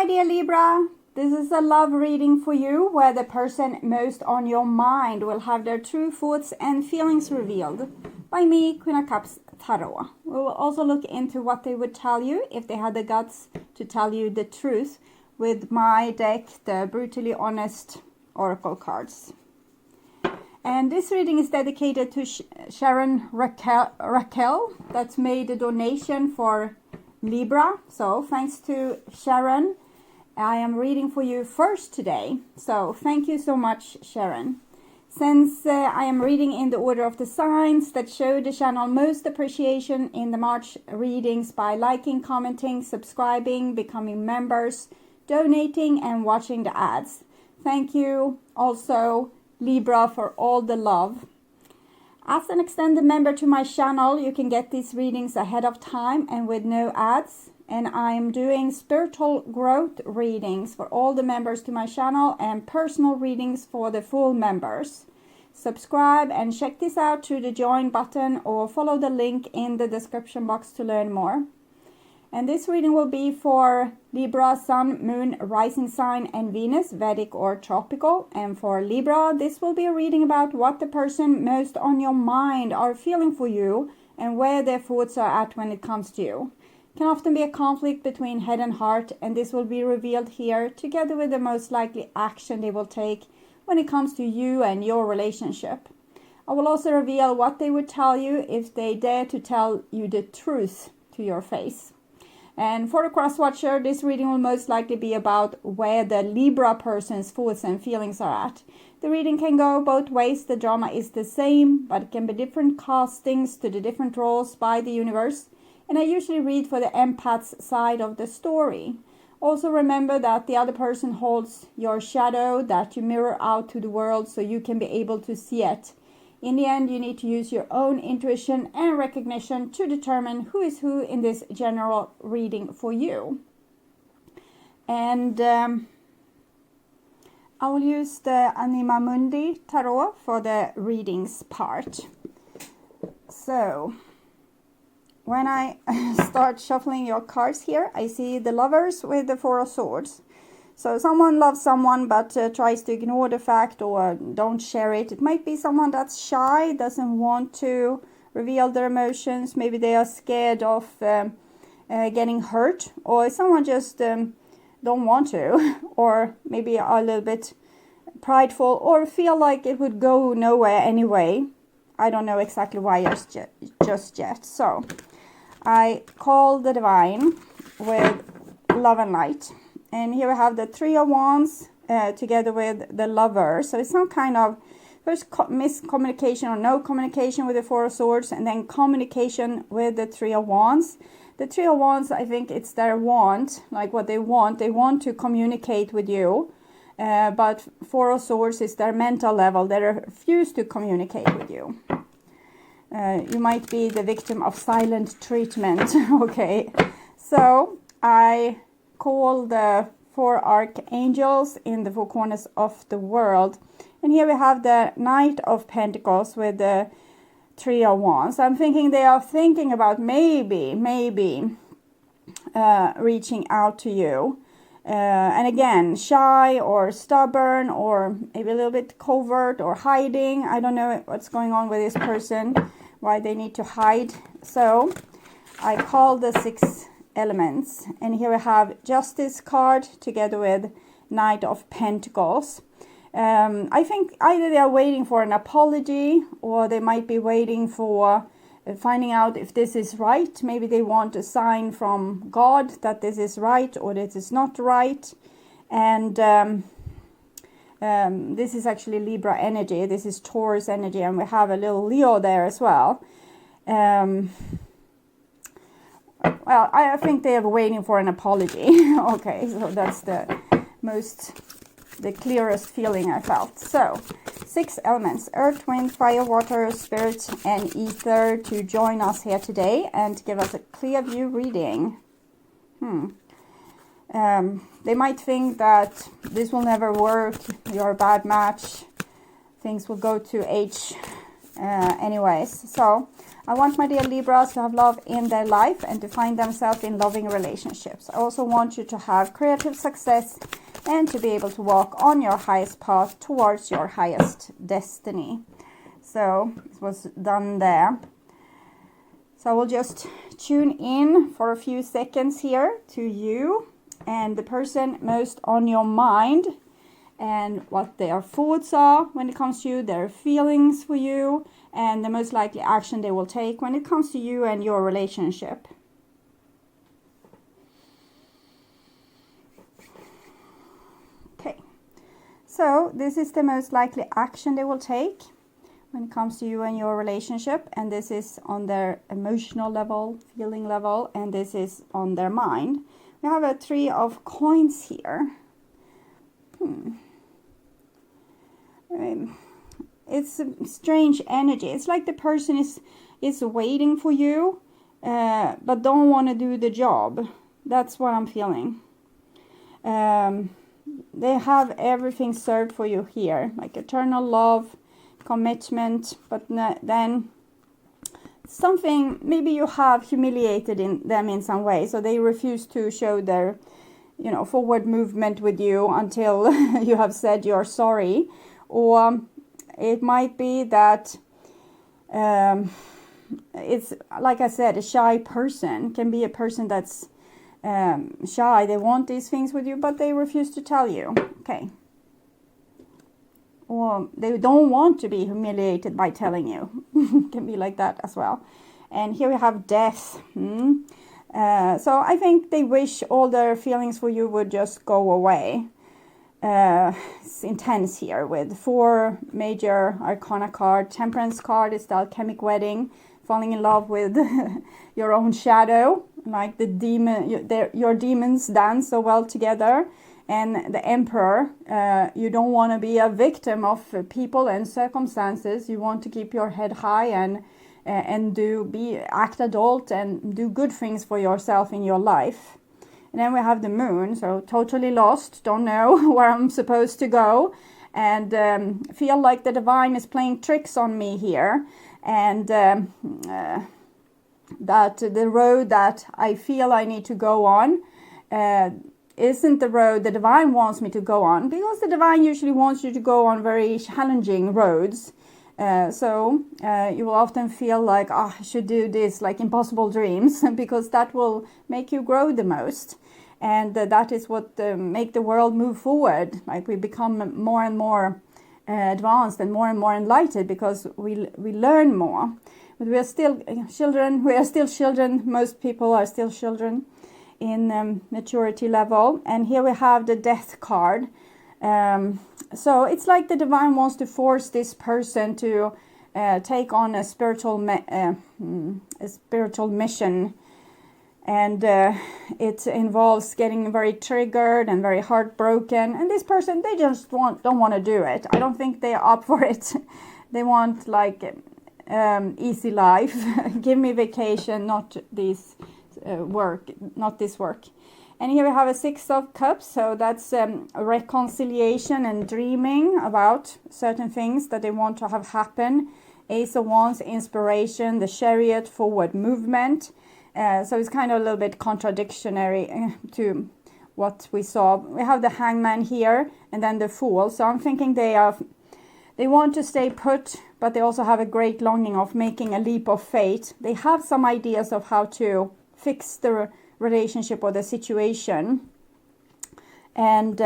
Hi dear Libra, this is a love reading for you where the person most on your mind will have their true thoughts and feelings revealed by me, Queen of Cups Tarot. We will also look into what they would tell you if they had the guts to tell you the truth with my deck, the Brutally Honest Oracle cards. And this reading is dedicated to SHARON RAQUEL that's made a donation for Libra. So thanks to Sharon. I am reading for you first today. So thank you so much, Sharon. Since I am reading in the order of the signs that show the channel most appreciation in the March readings by liking, commenting, subscribing, becoming members, donating and watching the ads. Thank you also Libra for all the love. As an extended member to my channel, you can get these readings ahead of time and with no ads. And I'm doing spiritual growth readings for all the members to my channel and personal readings for the full members. Subscribe and check this out through the join button or follow the link in the description box to learn more. And this reading will be for Libra, Sun, Moon, Rising Sign and Venus, Vedic or Tropical. And for Libra, this will be a reading about what the person most on your mind are feeling for you and where their thoughts are at when it comes to you. It can often be a conflict between head and heart, and this will be revealed here together with the most likely action they will take when it comes to you and your relationship. I will also reveal what they would tell you if they dare to tell you the truth to your face. And for the cross watcher, this reading will most likely be about where the Libra person's thoughts and feelings are at. The reading can go both ways. The drama is the same, but it can be different castings to the different roles by the universe. And I usually read for the empath's side of the story. Also remember that the other person holds your shadow that you mirror out to the world so you can be able to see it. In the end, you need to use your own intuition and recognition to determine who is who in this general reading for you. And I will use the ANIMA MUNDI tarot for the readings part. So, when I start shuffling your cards here, I see the lovers with the Four of Swords. So someone loves someone but tries to ignore the fact or don't share it. It might be someone that's shy, doesn't want to reveal their emotions. Maybe they are scared of getting hurt, or someone just don't want to, or maybe are a little bit prideful or feel like it would go nowhere anyway. I don't know exactly why just yet. So I call the divine with love and light. And here we have the Three of Wands together with the Lover. So it's some kind of first miscommunication or no communication with the Four of Swords, and then communication with the Three of Wands. The Three of Wands, I think it's their want, like what they want. They want to communicate with you. But Four of Swords is their mental level. They refuse to communicate with you. You might be the victim of silent treatment. Okay, so I call the four archangels in the four corners of the world. And here we have the Knight of Pentacles with the Three of Wands. I'm thinking they are thinking about maybe reaching out to you. And again, shy or stubborn or maybe a little bit covert or hiding. I don't know what's going on with this person, why they need to hide. So I call the Six Elements, and here we have Justice card together with Knight of Pentacles. I think either they are waiting for an apology, or they might be waiting for finding out if this is right. Maybe they want a sign from God that this is right or this is not right. And this is actually Libra energy. This is Taurus energy, and we have a little Leo there as well. Well, I think they are waiting for an apology. Okay, so that's the clearest feeling I felt. So, 6 elements, earth, wind, fire, water, spirit, and ether to join us here today and give us a clear view reading. They might think that this will never work, you're a bad match, things will go to H anyways. So I want my dear Libras to have love in their life and to find themselves in loving relationships. I also want you to have creative success and to be able to walk on your highest path towards your highest destiny. So it was done there. So I will just tune in for a few seconds here to you and the person most on your mind, and what their thoughts are when it comes to you, their feelings for you, and the most likely action they will take when it comes to you and your relationship. Okay, so this is the most likely action they will take when it comes to you and your relationship, and this is on their emotional level, feeling level, and this is on their mind. We have a 3 of coins here. It's a strange energy. It's like the person is waiting for you, but don't want to do the job. That's what I'm feeling. They have everything served for you here, like eternal love, commitment, but then something, maybe you have humiliated them in some way, so they refuse to show their, forward movement with you until you have said you're sorry. Or it might be that it's, like I said, a shy person can be a person that's shy. They want these things with you, but they refuse to tell you. Okay. Or they don't want to be humiliated by telling you. Can be like that as well. And here we have death. So I think they wish all their feelings for you would just go away. It's intense here with 4 major arcana card. Temperance card is the alchemic wedding, falling in love with your own shadow, like the demon. Your demons dance so well together. And the Emperor, you don't want to be a victim of people and circumstances. You want to keep your head high and act adult and do good things for yourself in your life. And then we have the Moon, so totally lost, don't know where I'm supposed to go, and feel like the divine is playing tricks on me here, and that the road that I feel I need to go on isn't the road the divine wants me to go on, because the divine usually wants you to go on very challenging roads. So you will often feel like, I should do this, like impossible dreams, because that will make you grow the most. And that is what make the world move forward. Like we become more and more advanced and more enlightened, because we learn more. But we are still children. We are still children. Most people are still children in maturity level. And here we have the Death card. So it's like the divine wants to force this person to take on a spiritual mission, and it involves getting very triggered and very heartbroken. And this person, they just don't want to do it. I don't think they're up for it. They want like easy life. Give me vacation, not this work, not this work. And here we have a 6 of Cups, so that's reconciliation and dreaming about certain things that they want to have happen. Ace of Wands, inspiration, the Chariot, forward movement. So it's kind of a little bit contradictory to what we saw. We have the Hangman here, and then the Fool. So I'm thinking they want to stay put, but they also have a great longing of making a leap of faith. They have some ideas of how to fix the relationship or the situation, and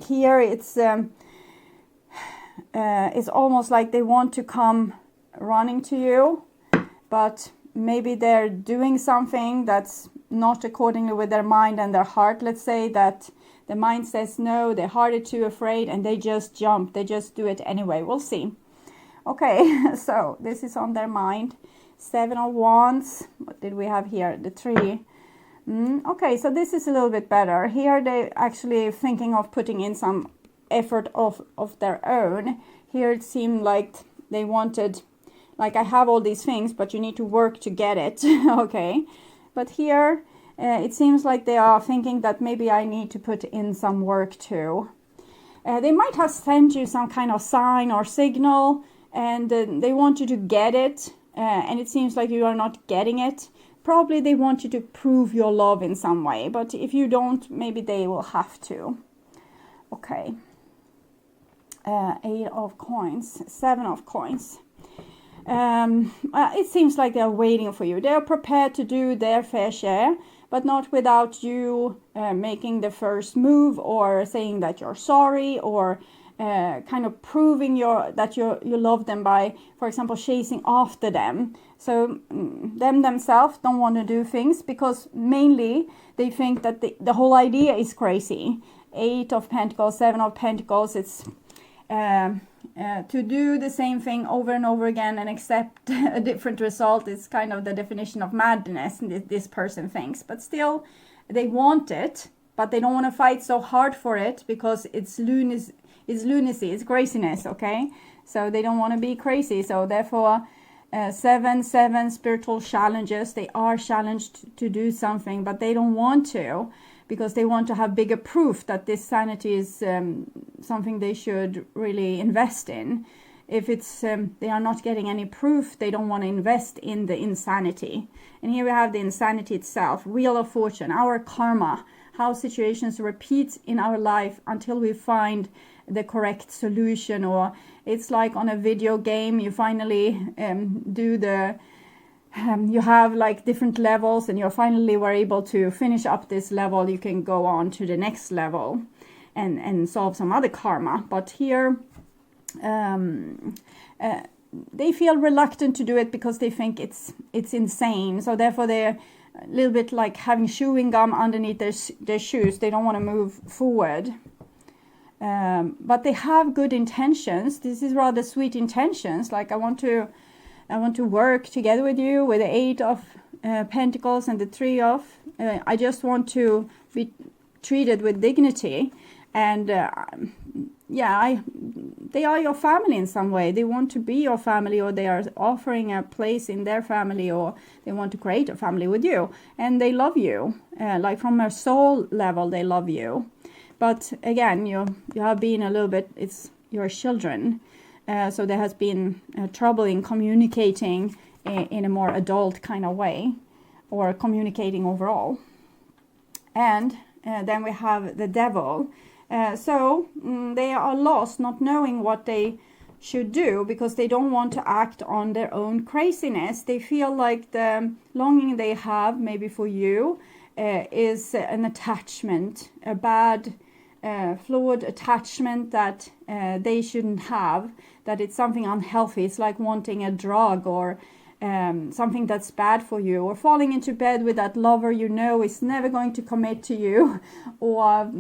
here it's almost like they want to come running to you, but maybe they're doing something that's not accordingly with their mind and their heart. Let's say that the mind says no, their heart is too afraid, and they just jump, they just do it anyway. We'll see. Okay, so this is on their mind. 7 of Wands. What did we have here? The 3. Okay, so this is a little bit better. Here they actually thinking of putting in some effort of their own. Here it seemed like they wanted, like, I have all these things, but you need to work to get it. Okay, but here it seems like they are thinking that maybe I need to put in some work too. They might have sent you some kind of sign or signal, and they want you to get it and it seems like you are not getting it. Probably they want you to prove your love in some way, but if you don't, maybe they will have to. Okay. 8 of coins, 7 of coins. It seems like they're waiting for you. They're prepared to do their fair share, but not without you making the first move, or saying that you're sorry, or kind of proving that you love them by, for example, chasing after them. So them themselves don't want to do things because mainly they think that the whole idea is crazy. 8 of Pentacles, 7 of Pentacles, it's to do the same thing over and over again and accept a different result is kind of the definition of madness, this person thinks. But still, they want it, but they don't want to fight so hard for it because it's lunacy, it's craziness, okay? So they don't want to be crazy. So therefore, 7 spiritual challenges, they are challenged to do something, but they don't want to, because they want to have bigger proof that this sanity is something they should really invest in. If it's they are not getting any proof, they don't want to invest in the insanity. And here we have the insanity itself, Wheel of Fortune, our karma, how situations repeat in our life until we find the correct solution. Or it's like on a video game, you finally do the you have like different levels, and you finally were able to finish up this level. You can go on to the next level and solve some other karma. But here they feel reluctant to do it because they think it's insane. So therefore they're a little bit like having chewing gum underneath their shoes. They don't want to move forward. But they have good intentions. This is rather sweet intentions. Like, I want to work together with you, with the 8 of Pentacles and the 3 of. I just want to be treated with dignity. And they are your family in some way. They want to be your family, or they are offering a place in their family, or they want to create a family with you. And they love you. Like from a soul level, they love you. But again, you have been a little bit, it's your children. So there has been trouble in communicating in a more adult kind of way, or communicating overall. And then we have the Devil. So they are lost, not knowing what they should do, because they don't want to act on their own craziness. They feel like the longing they have, maybe for you, is an attachment, a bad flawed attachment that they shouldn't have, that it's something unhealthy. It's like wanting a drug, or something that's bad for you, or falling into bed with that lover you know is never going to commit to you, or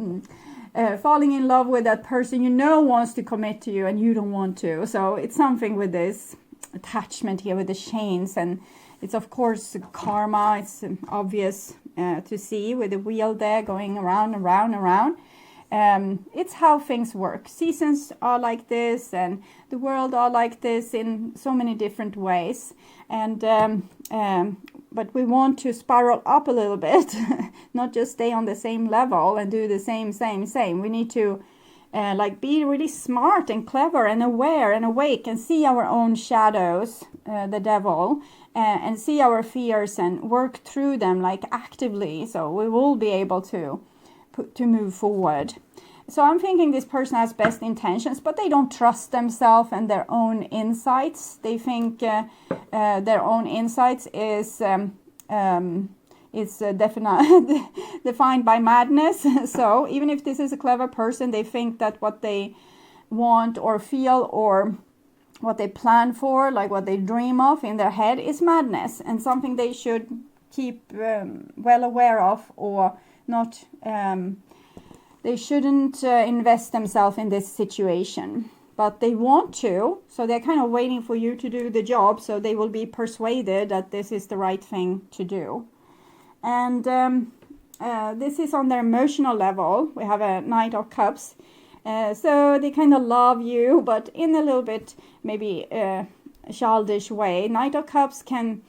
falling in love with that person you know wants to commit to you and you don't want to. So it's something with this attachment here with the chains, and it's of course karma. It's obvious to see with the wheel there going around and round and round. It's how things work. Seasons are like this, and the world are like this in so many different ways. And but we want to spiral up a little bit, not just stay on the same level and do the same. We need to like be really smart and clever and aware and awake, and see our own shadows, the devil, and see our fears and work through them like actively. So we will be able to move forward. So I'm thinking this person has best intentions, but they don't trust themselves and their own insights. They think their own insights is defined by madness. So even if this is a clever person, they think that what they want or feel, or what they plan for, like what they dream of in their head, is madness, and something they should keep well aware of, or not. They shouldn't invest themselves in this situation, but they want to. So they're kind of waiting for you to do the job, so they will be persuaded that this is the right thing to do. And this is on their emotional level. We have a Knight of Cups. So they kind of love you, but in a little bit maybe childish way. Knight of Cups can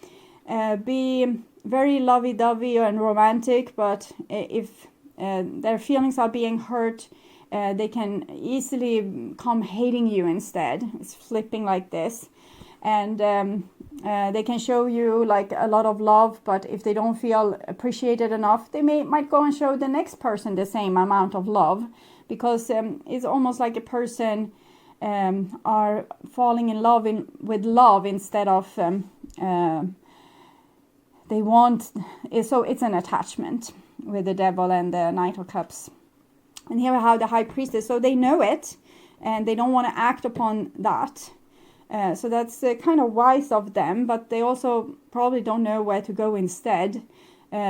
be very lovey-dovey and romantic, but if their feelings are being hurt, they can easily come hating you instead. It's flipping like this. And They can show you like a lot of love, but if they don't feel appreciated enough, they might go and show the next person the same amount of love, because it's almost like a person are falling in love with love instead of they want. So it's an attachment with the devil and the Knight of Cups. And here we have the High Priestess. So they know it, and they don't want to act upon that. So that's kind of wise of them, but they also probably don't know where to go instead.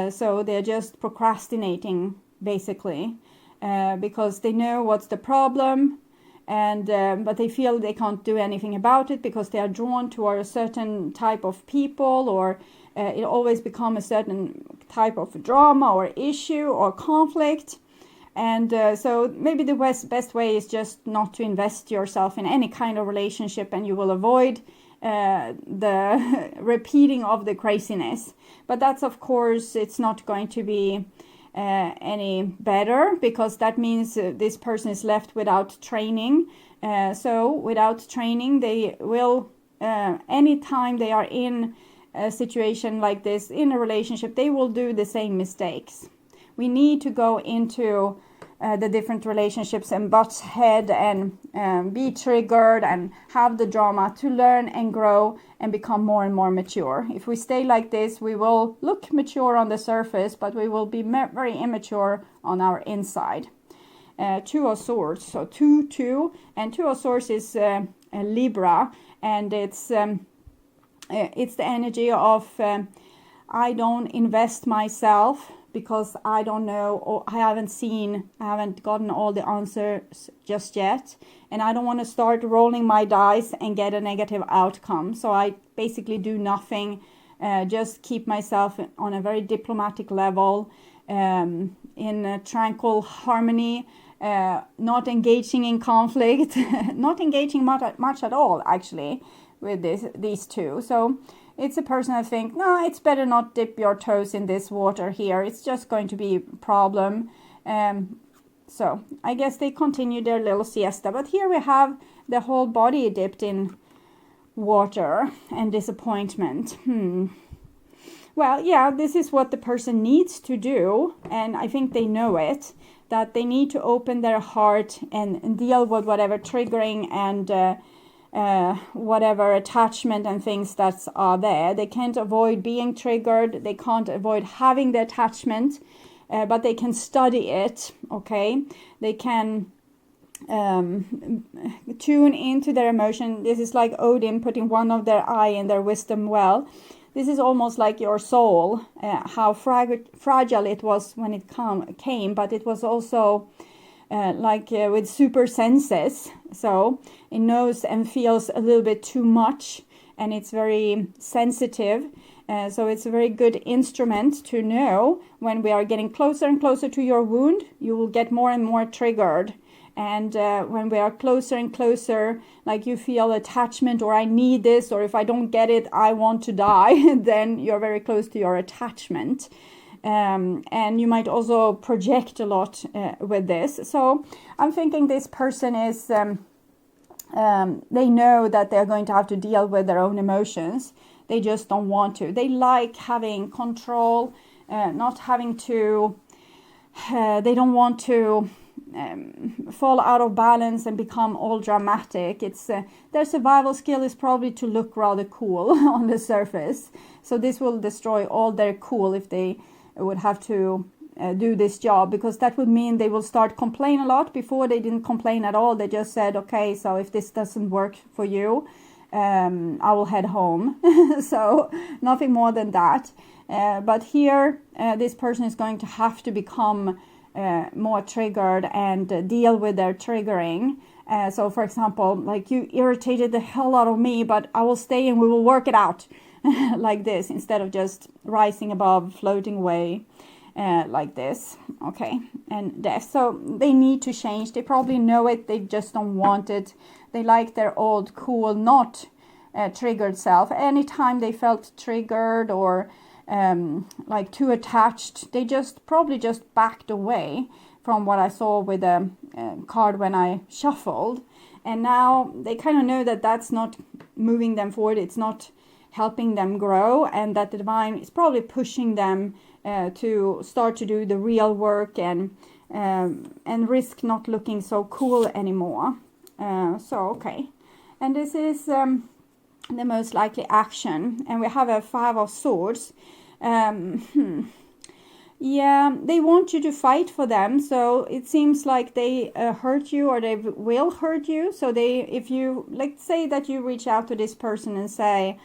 So they're just procrastinating, basically, because they know what's the problem, and but they feel they can't do anything about it because they are drawn toward a certain type of people, or it always becomes a certain type of drama or issue or conflict. And so maybe the best way is just not to invest yourself in any kind of relationship, and you will avoid the repeating of the craziness. But that's, of course, it's not going to be any better, because that means this person is left without training. So without training, they will, anytime they are in a situation like this, in a relationship, they will do the same mistakes. We need to go into the different relationships and butt head and be triggered and have the drama to learn and grow and become more and more mature. If we stay like this, we will look mature on the surface, but we will be very immature on our inside. Two of Swords, so 2-2, and Two of Swords is a Libra, and it's the energy of I don't invest myself because I don't know, or I haven't gotten all the answers just yet, and I don't want to start rolling my dice and get a negative outcome. So I basically do nothing, just keep myself on a very diplomatic level, in a tranquil harmony, not engaging in conflict, not engaging much at all, actually, with these two. So it's a person I think, no, it's better not dip your toes in this water here. It's just going to be a problem. So I guess they continue their little siesta. But here we have the whole body dipped in water and disappointment. Well, yeah, this is what the person needs to do. And I think they know it, that they need to open their heart and deal with whatever triggering and whatever attachment and things that are there. They can't avoid being triggered. They can't avoid having the attachment, but they can study it, okay? They can tune into their emotion. This is like Odin putting one of their eye in their wisdom well. This is almost like your soul, how fragile it was when it came, but it was also with super senses. So it knows and feels a little bit too much, and it's very sensitive. So it's a very good instrument to know when we are getting closer and closer to your wound, you will get more and more triggered. And when we are closer and closer, like you feel attachment, or I need this, or if I don't get it, I want to die, then you're very close to your attachment. And you might also project a lot with this. So I'm thinking this person is, they know that they're going to have to deal with their own emotions. They just don't want to. They like having control, not having to, they don't want to fall out of balance and become all dramatic. It's their survival skill is probably to look rather cool on the surface. So this will destroy all their cool if they would have to do this job, because that would mean they will start complain a lot. Before they didn't complain at all. They just said, okay, so if this doesn't work for you, I will head home. So nothing more than that. But here, this person is going to have to become more triggered and deal with their triggering. So for example, like, you irritated the hell out of me, but I will stay and we will work it out. Like this, instead of just rising above, floating away like this. Okay, and death. So they need to change. They probably know it, they just don't want it. They like their old cool, not triggered self. Anytime they felt triggered or like too attached, they probably just backed away, from what I saw with a card when I shuffled. And now they kind of know that that's not moving them forward. It's not helping them grow, and that the divine is probably pushing them to start to do the real work and risk not looking so cool anymore. So okay, and this is the most likely action, and we have a 5 of Swords. Yeah, they want you to fight for them, so it seems like they hurt you, or they will hurt you. So if you, like, say that you reach out to this person and say,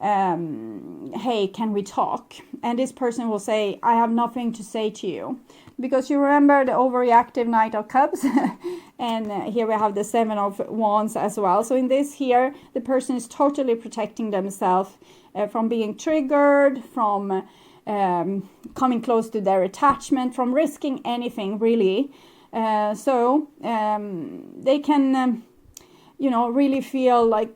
hey, can we talk? And this person will say, I have nothing to say to you. Because you remember the overreactive Knight of Cups, and here we have the 7 of Wands as well. So in this here, the person is totally protecting themselves from being triggered, from coming close to their attachment, from risking anything really. So they can, you know, really feel like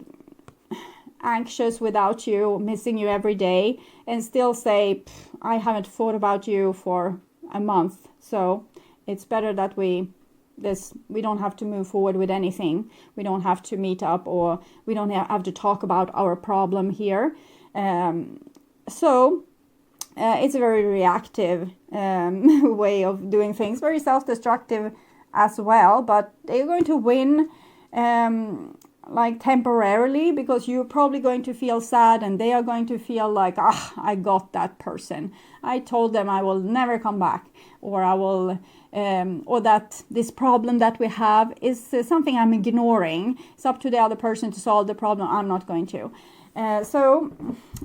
anxious without you, missing you every day, and still say, I haven't thought about you for a month, so it's better that we don't have to move forward with anything. We don't have to meet up, or we don't have to talk about our problem here. So it's a very reactive way of doing things, very self-destructive as well, but they're going to win like temporarily, because you're probably going to feel sad, and they are going to feel like, I got that person. I told them I will never come back, or I will, or that this problem that we have is something I'm ignoring. It's up to the other person to solve the problem. I'm not going to. So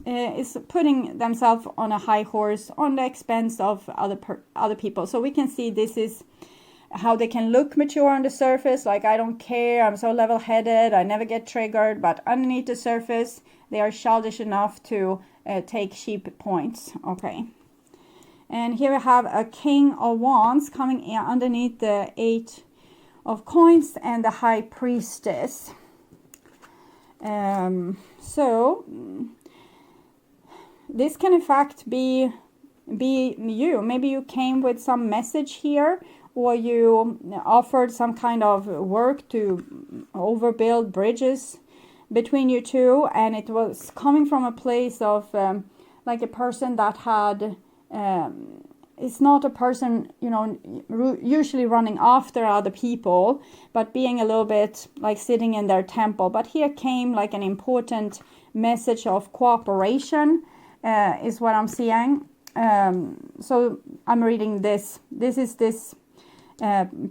it's putting themselves on a high horse on the expense of other people. So we can see this is how they can look mature on the surface, like, I don't care, I'm so level-headed, I never get triggered, but underneath the surface they are childish enough to take cheap points. Okay, and here we have a King of Wands coming in underneath the 8 of Coins and the High Priestess. So this can in fact be you. Maybe you came with some message here, or you offered some kind of work to overbuild bridges between you two, and it was coming from a place of like a person that had it's not a person, you know, usually running after other people, but being a little bit like sitting in their temple. But here came like an important message of cooperation, is what I'm seeing. So I'm reading this. This is this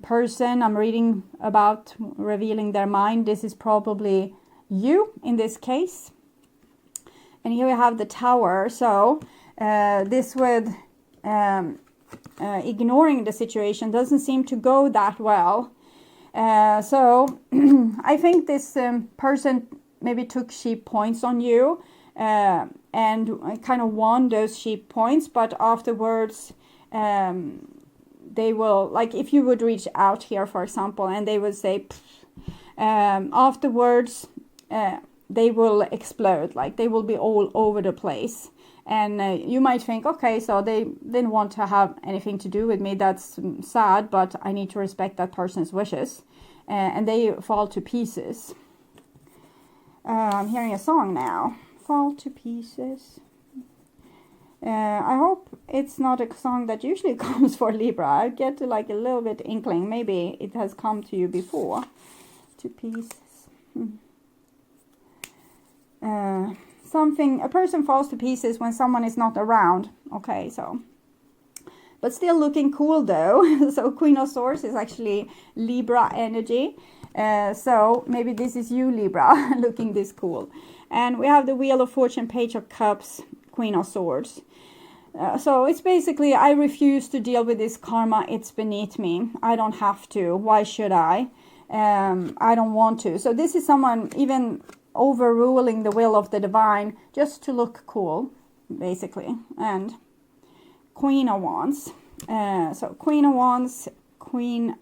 person I'm reading about, revealing their mind. This is probably you in this case. And here we have the Tower. So this with ignoring the situation doesn't seem to go that well. So I think this person maybe took cheap points on you, and kind of won those cheap points, but afterwards they will, like, if you would reach out here, for example, and they would say, afterwards they will explode, like they will be all over the place. And you might think, okay, so they didn't want to have anything to do with me. That's sad, but I need to respect that person's wishes. And they fall to pieces. I'm hearing a song now. Fall to pieces. I hope it's not a song that usually comes for Libra. I get like a little bit inkling. Maybe it has come to you before. To pieces. A person falls to pieces when someone is not around. Okay, so. But still looking cool though. So Queen of Swords is actually Libra energy. So maybe this is you, Libra, looking this cool. And we have the Wheel of Fortune, Page of Cups, Queen of Swords. So it's basically, I refuse to deal with this karma. It's beneath me. I don't have to. Why should I? I don't want to. So this is someone even overruling the will of the divine just to look cool, basically. And Queen of Wands. So Queen of Wands, Queen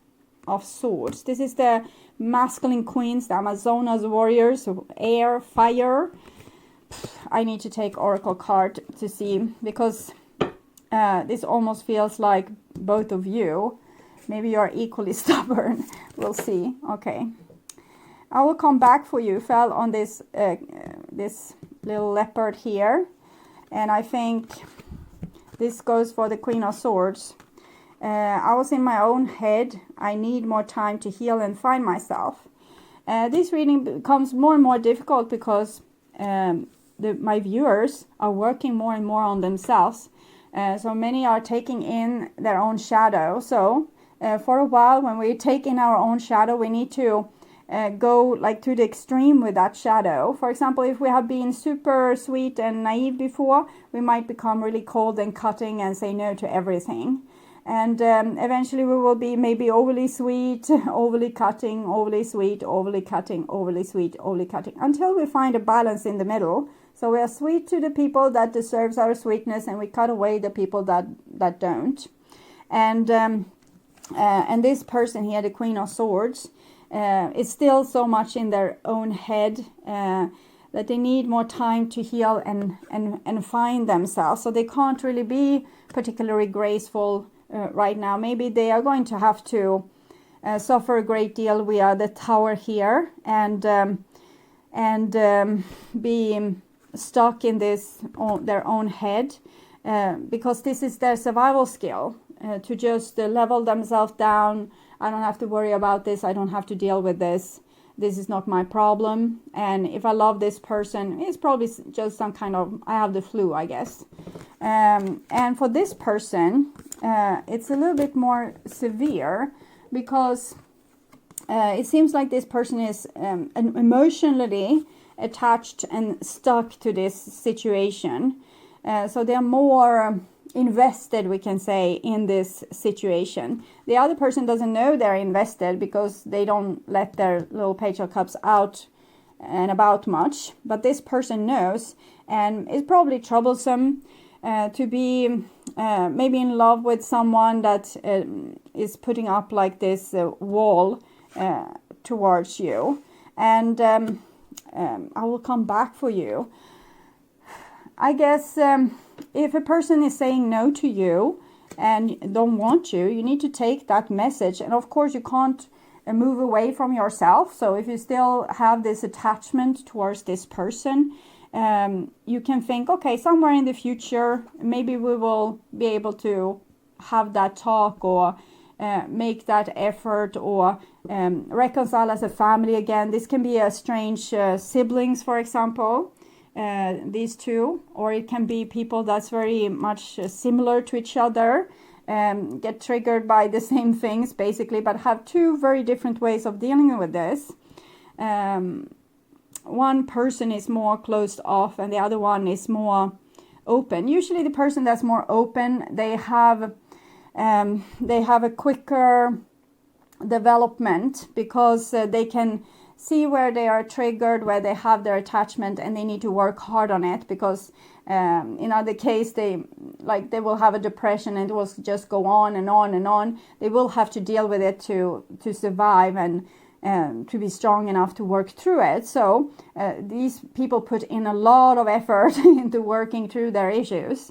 of Swords. This is the masculine queens, the Amazonas warriors, air, fire. I need to take Oracle card to see, because this almost feels like both of you. Maybe you are equally stubborn. We'll see. Okay. I will come back for you. Fell on this this little leopard here. And I think this goes for the Queen of Swords. I was in my own head. I need more time to heal and find myself. This reading becomes more and more difficult because my viewers are working more and more on themselves. So many are taking in their own shadow. So for a while, when we take in our own shadow, we need to go like to the extreme with that shadow. For example, if we have been super sweet and naive before, we might become really cold and cutting and say no to everything. And eventually we will be maybe overly sweet, overly cutting, overly sweet, overly cutting, overly sweet, overly cutting, until we find a balance in the middle. So we are sweet to the people that deserves our sweetness, and we cut away the people that don't. And this person here, the Queen of Swords, is still so much in their own head that they need more time to heal and find themselves. So they can't really be particularly graceful right now. Maybe they are going to have to suffer a great deal via the Tower here, and be stuck in this their own head, because this is their survival skill, to just level themselves down. I don't have to worry about this. I don't have to deal with this. This is not my problem. And if I love this person, it's probably just some kind of, I have the flu, I guess. And for this person, it's a little bit more severe, because it seems like this person is emotionally attached and stuck to this situation. So they're more invested, we can say, in this situation. The other person doesn't know they're invested because they don't let their little Page of Cups out and about much. But this person knows, and it's probably troublesome to be maybe in love with someone that is putting up like this wall towards you. And I will come back for you. I guess if a person is saying no to you and don't want you, you need to take that message. And of course, you can't move away from yourself. So if you still have this attachment towards this person, you can think, okay, somewhere in the future, maybe we will be able to have that talk, or make that effort, or reconcile as a family again. This can be a strange siblings, for example. These two, or it can be people that's very much similar to each other, get triggered by the same things basically, but have two very different ways of dealing with this. One person is more closed off and the other one is more open. Usually the person that's more open, they have a quicker development, because they can see where they are triggered, where they have their attachment, and they need to work hard on it, because in other case they will have a depression and it will just go on and on and on. They will have to deal with it to survive and to be strong enough to work through it. So these people put in a lot of effort into working through their issues.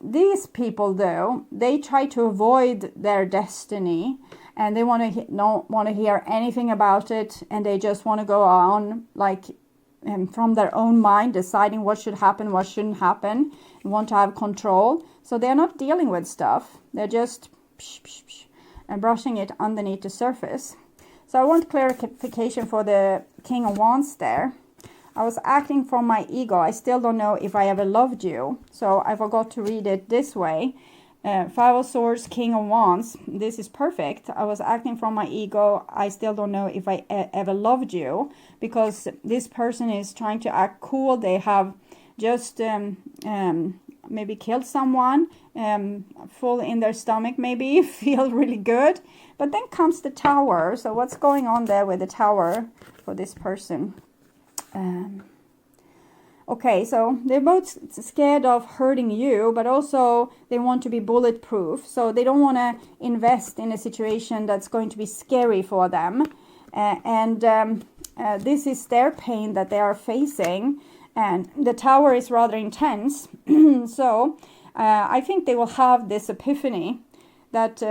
These people, though, they try to avoid their destiny, and they don't want to hear anything about it, and they just want to go on from their own mind, deciding what should happen, what shouldn't happen, and want to have control. So they're not dealing with stuff. They're just and brushing it underneath the surface. So I want clarification for the King of Wands there. I was acting from my ego. I still don't know if I ever loved you. So I forgot to read it this way. Five of Swords, King of Wands. This is perfect. I was acting from my ego. I still don't know if I ever loved you, because this person is trying to act cool. They have just maybe killed someone, full in their stomach, maybe feel really good. But then comes the Tower. So what's going on there with the Tower for this person? Okay, so they're both scared of hurting you, but also they want to be bulletproof. So they don't want to invest in a situation that's going to be scary for them. This is their pain that they are facing. And the Tower is rather intense. So I think they will have this epiphany that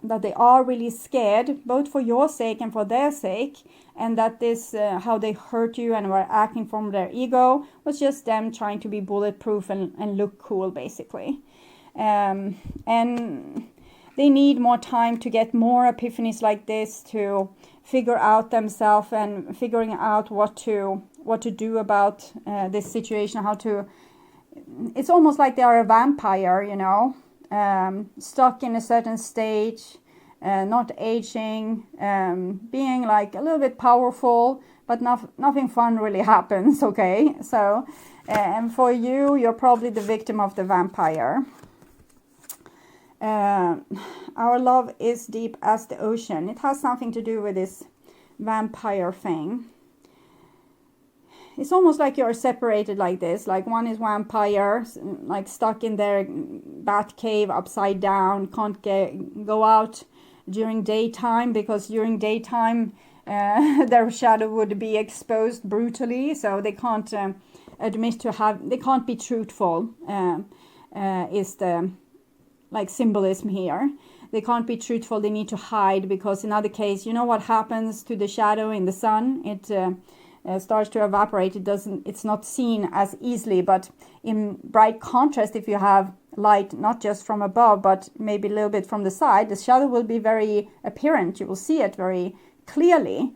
that they are really scared, both for your sake and for their sake, and that this, how they hurt you and were acting from their ego, was just them trying to be bulletproof and look cool, basically. And they need more time to get more epiphanies like this, to figure out themselves and figuring out what to do about this situation, how to... It's almost like they are a vampire, you know, stuck in a certain stage, not aging, being like a little bit powerful, but nothing fun really happens, okay? So, and for you, you're probably the victim of the vampire. Our love is deep as the ocean. It has something to do with this vampire thing. It's almost like you're separated like this. Like one is vampire, like stuck in their bat cave upside down, can't go out during daytime, because during daytime their shadow would be exposed brutally, so they can't admit to have, they can't be truthful, is the like symbolism here. They can't be truthful, they need to hide, because in other case, you know what happens to the shadow in the sun? It starts to evaporate. It's not seen as easily, but in bright contrast, if you have light not just from above but maybe a little bit from the side, the shadow will be very apparent. You will see it very clearly.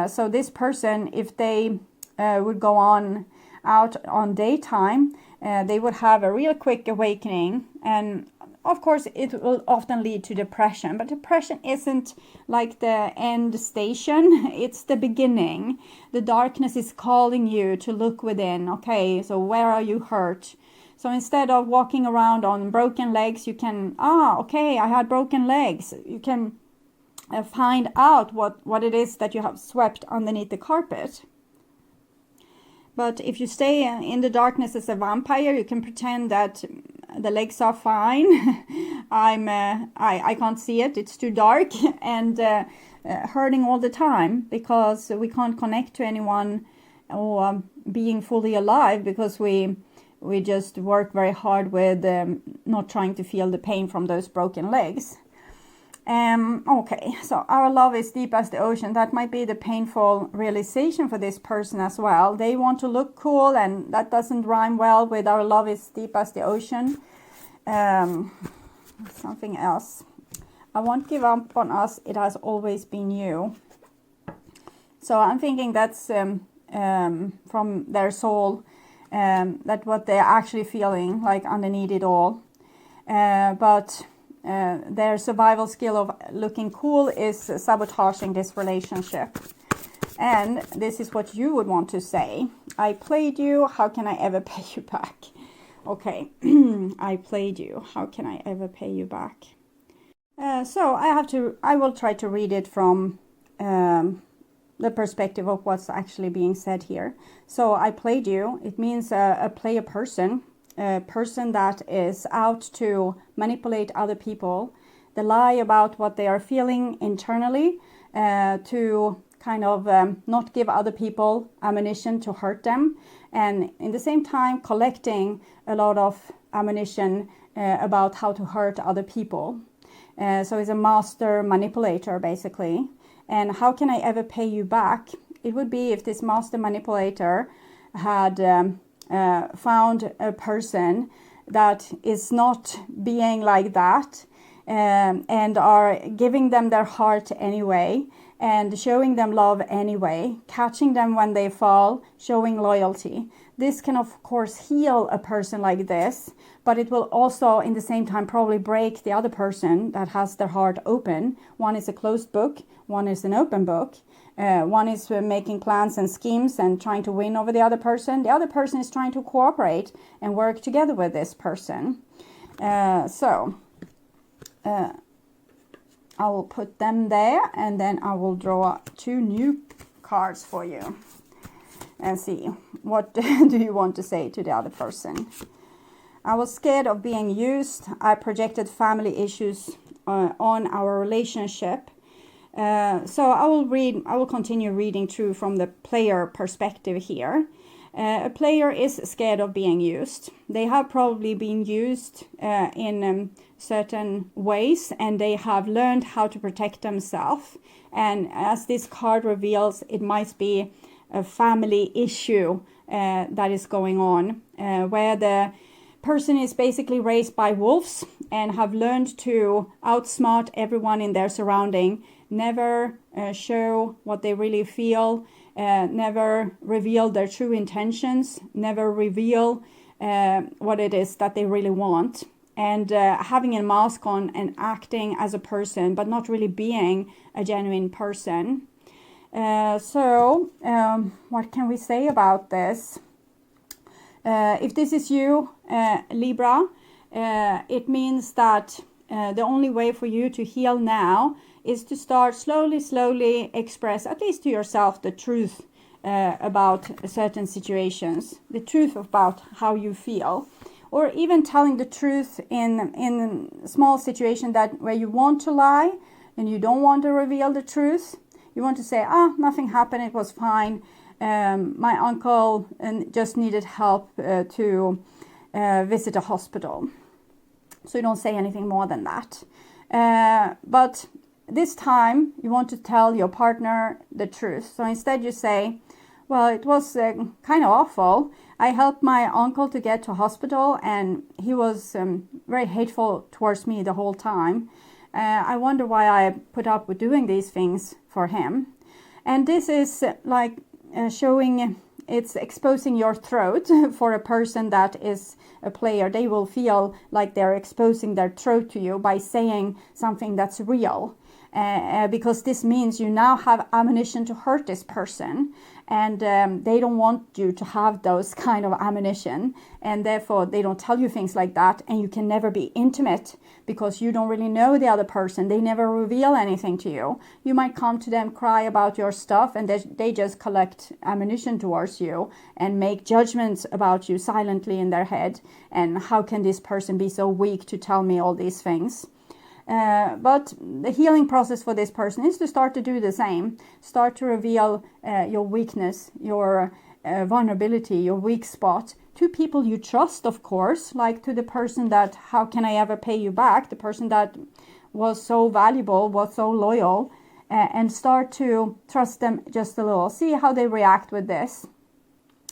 So this person, if they would go on out on daytime, they would have a real quick awakening, and of course it will often lead to depression, but depression isn't like the end station, it's the beginning. The darkness is calling you to look within. Okay, so where are you hurt? So instead of walking around on broken legs, you can, okay, I had broken legs. You can find out what it is that you have swept underneath the carpet. But if you stay in the darkness as a vampire, you can pretend that the legs are fine. I can't see it. It's too dark, and hurting all the time, because we can't connect to anyone or being fully alive, because we just work very hard with not trying to feel the pain from those broken legs. Okay, so our love is deep as the ocean. That might be the painful realization for this person as well. They want to look cool, and that doesn't rhyme well with our love is deep as the ocean. Something else. I won't give up on us. It has always been you. So I'm thinking that's from their soul, that what they're actually feeling like underneath it all. But their survival skill of looking cool is sabotaging this relationship. And this is what you would want to say. I played you, how can I ever pay you back? Okay, I played you, how can I ever pay you back? So I will try to read it from the perspective of what's actually being said here. So I played you, it means a player person. A person that is out to manipulate other people. They lie about what they are feeling internally to kind of not give other people ammunition to hurt them, and in the same time collecting a lot of ammunition about how to hurt other people. So he's a master manipulator, basically. And how can I ever pay you back? It would be if this master manipulator had found a person that is not being like that, and are giving them their heart anyway, and showing them love anyway, catching them when they fall, showing loyalty. This can of course heal a person like this, but it will also in the same time probably break the other person that has their heart open. One is a closed book, one is an open book. One is making plans and schemes and trying to win over the other person. The other person is trying to cooperate and work together with this person. So I will put them there, and then I will draw 2 new cards for you and see what do you want to say to the other person. I was scared of being used. I projected family issues on our relationship. So I will continue reading through from the player perspective here. A player is scared of being used. They have probably been used in certain ways, and they have learned how to protect themselves. And as this card reveals, it might be a family issue that is going on, where the person is basically raised by wolves and have learned to outsmart everyone in their surrounding, never show what they really feel, never reveal their true intentions, never reveal what it is that they really want, and having a mask on and acting as a person but not really being a genuine person. So what can we say about this? If this is you, Libra, it means that the only way for you to heal now is to start slowly express, at least to yourself, the truth about certain situations, the truth about how you feel, or even telling the truth in small situations that where you want to lie and you don't want to reveal the truth. You want to say, nothing happened, it was fine. My uncle just needed help to visit a hospital. So you don't say anything more than that. But this time you want to tell your partner the truth. So instead you say, well, it was kind of awful. I helped my uncle to get to hospital, and he was very hateful towards me the whole time. I wonder why I put up with doing these things for him. And this is like showing, it's exposing your throat for a person that is a player. They will feel like they're exposing their throat to you by saying something that's real. Because this means you now have ammunition to hurt this person, and they don't want you to have those kind of ammunition, and therefore they don't tell you things like that, and you can never be intimate because you don't really know the other person. They never reveal anything to you. You might come to them, cry about your stuff, and they just collect ammunition towards you and make judgments about you silently in their head. And how can this person be so weak to tell me all these things? But the healing process for this person is to start to do the same. Start to reveal your weakness, your vulnerability, your weak spot to people you trust, of course, like to the person that, how can I ever pay you back? The person that was so valuable, was so loyal, and start to trust them just a little. See how they react with this.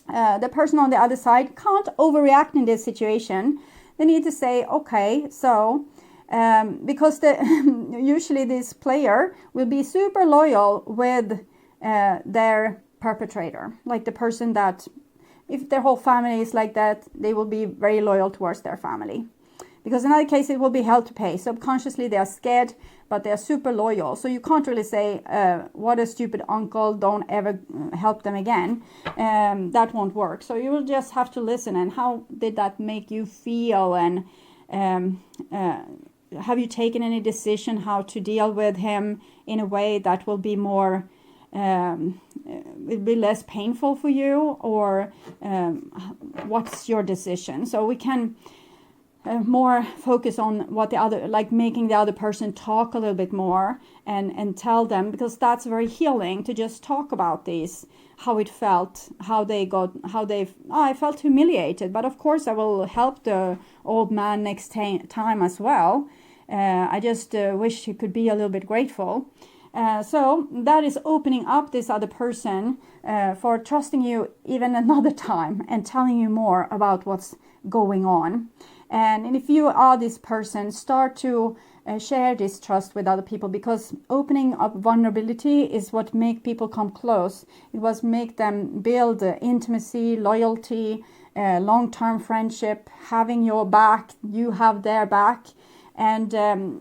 The person on the other side can't overreact in this situation. They need to say, okay, so because usually this player will be super loyal with their perpetrator, like the person that, if their whole family is like that, they will be very loyal towards their family. Because in other case, it will be hell to pay. Subconsciously, they are scared, but they are super loyal. So you can't really say, what a stupid uncle, don't ever help them again. That won't work. So you will just have to listen. And how did that make you feel? And have you taken any decision how to deal with him in a way that will be more, will be less painful for you? Or what's your decision? So we can more focus on what the other, like making the other person talk a little bit more and tell them, because that's very healing to just talk about these, how it felt, I felt humiliated, but of course I will help the old man next time as well. I just wish he could be a little bit grateful. So that is opening up this other person for trusting you even another time and telling you more about what's going on. And if you are this person, start to share this trust with other people, because opening up vulnerability is what make people come close. It was make them build intimacy, loyalty, long-term friendship, having your back, you have their back. And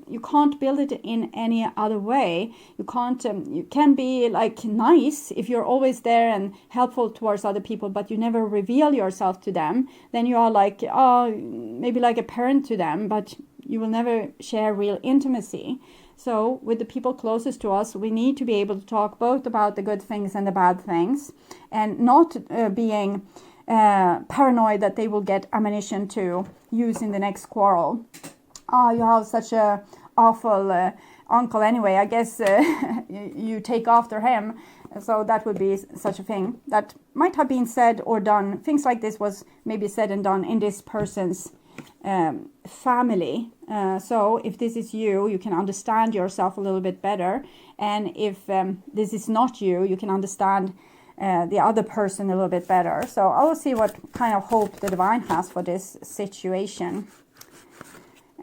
you can't build it in any other way. You can't. You can be like nice if you're always there and helpful towards other people, but you never reveal yourself to them. Then you are like, maybe like a parent to them, but you will never share real intimacy. So with the people closest to us, we need to be able to talk both about the good things and the bad things, and not being paranoid that they will get ammunition to use in the next quarrel. You have such a awful uncle anyway, I guess you take after him. So that would be such a thing that might have been said or done. Things like this was maybe said and done in this person's family. So if this is you, you can understand yourself a little bit better. And if this is not you, you can understand the other person a little bit better. So I will see what kind of hope the divine has for this situation.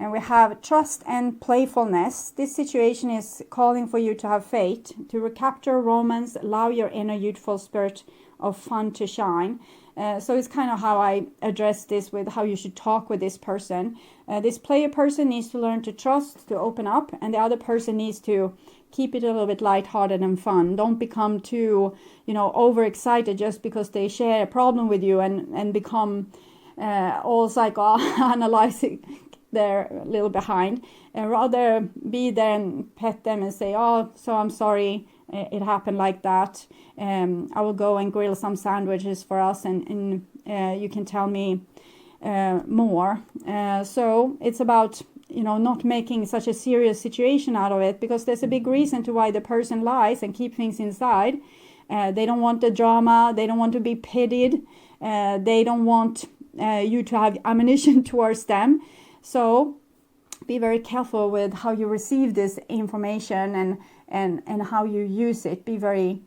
And we have trust and playfulness. This situation is calling for you to have faith, to recapture romance, allow your inner youthful spirit of fun to shine. So it's kind of how I address this with how you should talk with this person. This player person needs to learn to trust, to open up, and the other person needs to keep it a little bit lighthearted and fun. Don't become too, overexcited just because they share a problem with you and become all psychoanalyzing they're a little behind, and rather be there and pet them and say, oh, so I'm sorry it happened like that. I will go and grill some sandwiches for us, and you can tell me more. So it's about not making such a serious situation out of it, because there's a big reason to why the person lies and keep things inside. They don't want the drama, they don't want to be pitied, they don't want you to have ammunition towards them. So be very careful with how you receive this information and how you use it. Be very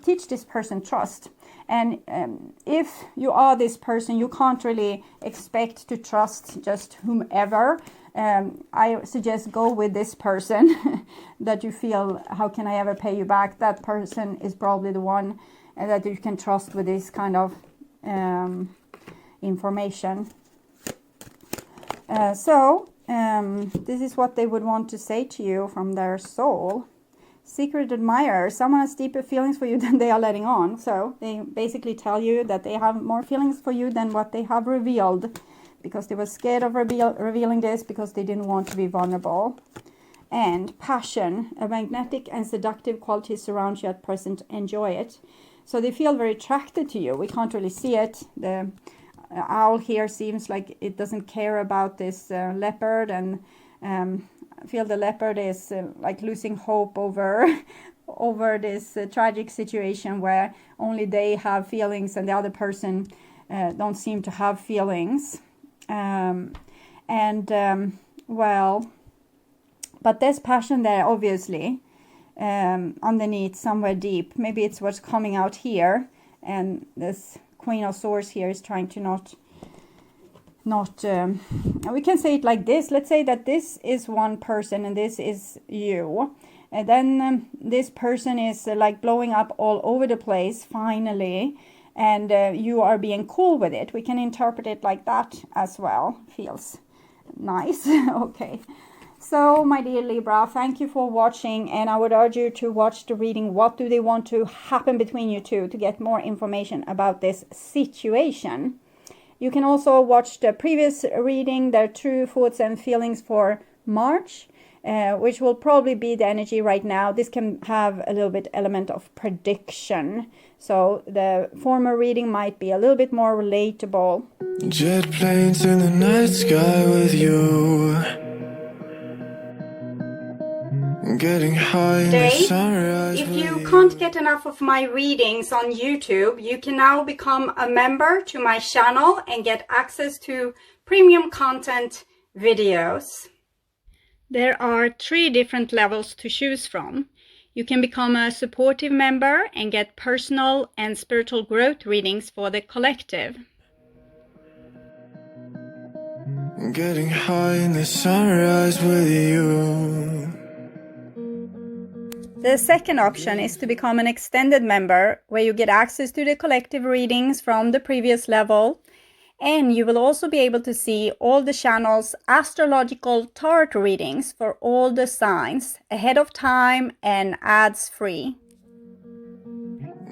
teach this person trust. And if you are this person, you can't really expect to trust just whomever. I suggest go with this person that you feel, how can I ever pay you back? That person is probably the one that you can trust with this kind of information. This is what they would want to say to you from their soul. Secret admirer. Someone has deeper feelings for you than they are letting on. So they basically tell you that they have more feelings for you than what they have revealed, because they were scared of revealing this, because they didn't want to be vulnerable. And passion. A magnetic and seductive quality surrounds you at present. Enjoy it. So they feel very attracted to you. We can't really see it. The owl here seems like it doesn't care about this leopard, and I feel the leopard is like losing hope over this tragic situation where only they have feelings and the other person don't seem to have feelings. But there's passion there, obviously, underneath, somewhere deep. Maybe it's what's coming out here, and this Queen of Swords here is trying to not we can say it like this. Let's say that this is one person and this is you, and then this person is like blowing up all over the place finally, and you are being cool with it. We can interpret it like that as well. Feels nice. Okay, so my dear Libra, thank you for watching, and I would urge you to watch the reading. What do they want to happen between you two, to get more information about this situation. You can also watch the previous reading, their true thoughts and feelings for March, which will probably be the energy right now. This can have a little bit element of prediction. So the former reading might be a little bit more relatable. Jet planes in the night sky with you. Getting high in the sunrise. If you can't get enough of my readings on YouTube, you can now become a member to my channel and get access to premium content videos. There are 3 different levels to choose from. You can become a supportive member and get personal and spiritual growth readings for the collective. Getting high in the sunrise with you. The second option is to become an extended member, where you get access to the collective readings from the previous level, and you will also be able to see all the channel's astrological tarot readings for all the signs ahead of time and ads free.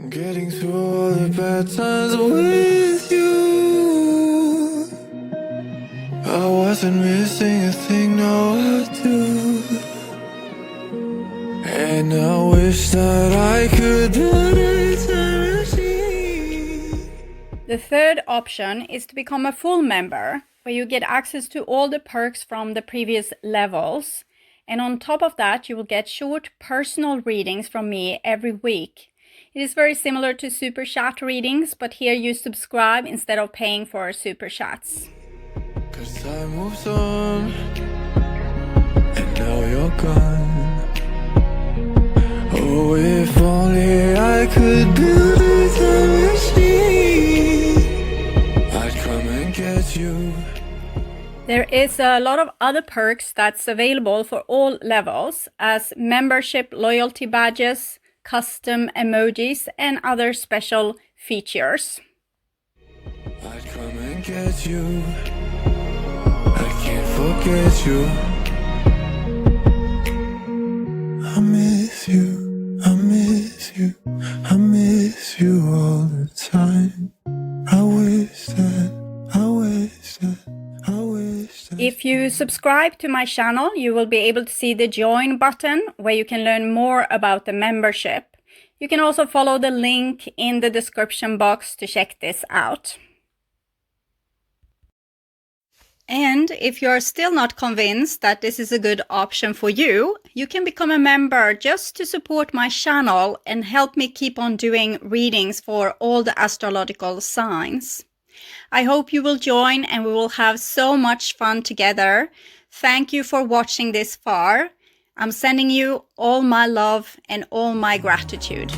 Getting through all the bad times with you. I wasn't missing a thing, no I do. And I wish that I could put it in. The third option is to become a full member, where you get access to all the perks from the previous levels. And on top of that, you will get short personal readings from me every week. It is very similar to super chat readings, but here you subscribe instead of paying for super chats. 'Cause time moves on, and now you're gone. Oh, if only I could build a time machine, I'd come and get you. There is a lot of other perks that's available for all levels, as membership loyalty badges, custom emojis, and other special features. I'd come and get you. I can't forget you. I miss you, I miss you, I miss you all the time. I wish that, I wish that, I wish that. If you subscribe to my channel, you will be able to see the join button where you can learn more about the membership. You can also follow the link in the description box to check this out. And if you're still not convinced that this is a good option for you, you can become a member just to support my channel and help me keep on doing readings for all the astrological signs. I hope you will join and we will have so much fun together. Thank you for watching this far. I'm sending you all my love and all my gratitude.